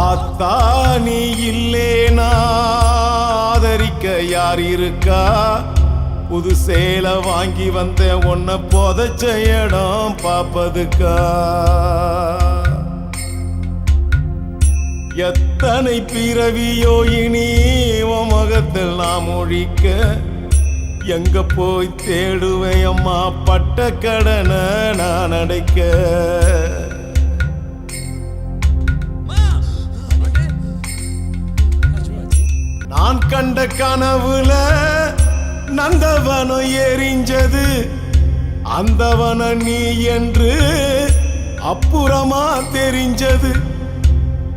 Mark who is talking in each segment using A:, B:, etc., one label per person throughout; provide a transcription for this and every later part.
A: ஆத்தா நீ இல்லேனா ஆதரிக்க யார் இருக்கா? புது சேலை வாங்கி வந்த உன்னை புதைச்ச இடம் பாப்பதுக்கா? எத்தனை பிறவியோ இனி உன் முகத்தில் நாம் ஒழிக்க, எங்க போய் தேடுவேன் அம்மா பட்ட கடனை நான் அடைக்க? நான் கண்ட கனவுல நந்தவனம் எரிஞ்சது, அந்தவன நீ என்று அப்புறமா தெரிஞ்சது.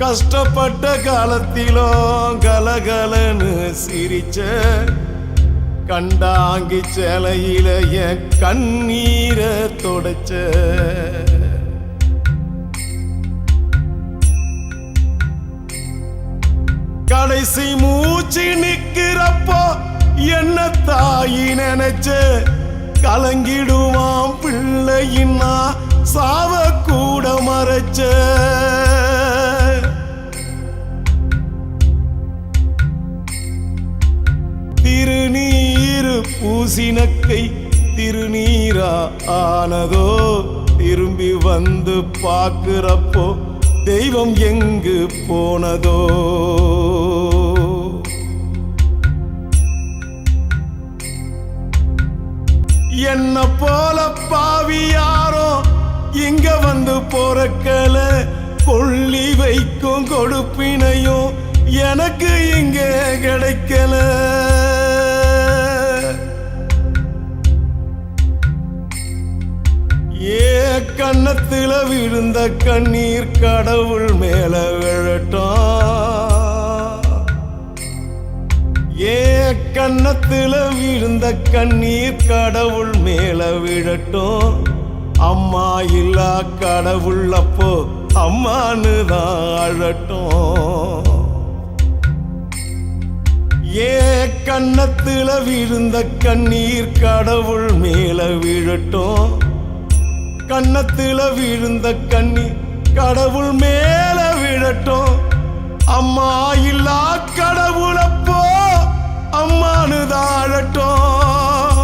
A: கஷ்டப்பட்ட காலத்திலும் கலகலன்னு சிரிச்ச, கண்டாங்கி சேலையில என் கண்ணீரை தொடச்ச. கடைசி மூச்சு நிக்கிறப்போ என்ன தாயி நினைச்ச, கலங்கிடுவான் பிள்ளையின்னா சாவ கூட மறைச்ச. திருநீரு பூசினக்கை திருநீரா ஆனதோ, திரும்பி வந்து பார்க்கிறப்போ தெய்வம் எங்கு போனதோ? என்ன போல பாவி யாரோ இங்க வந்து பொறக்கல, கொள்ளி வைக்கும் கொடுப்பினையும் எனக்கு இங்க கிடைக்கல. கன்னத்துல விழுந்த கண்ணீர் கடவுள் மேல விழட்டும். கன்னத்துல விழுந்த கண்ணீர் கடவுள் மேல விழட்டும். அம்மா இல்லா கடவுள் அப்போ அம்மானு தான் அழட்டும். கன்னத்துல விழுந்த கண்ணீர் கடவுள் மேல விழட்டும். கன்னத்துல விழுந்த கண்ணீர் கடவுள் மேல விழட்டும். அம்மா இல்லா கடவுளப்போ அம்மானு தாழட்டும்.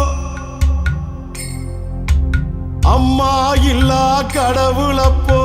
A: அம்மா இல்லா கடவுளப்போ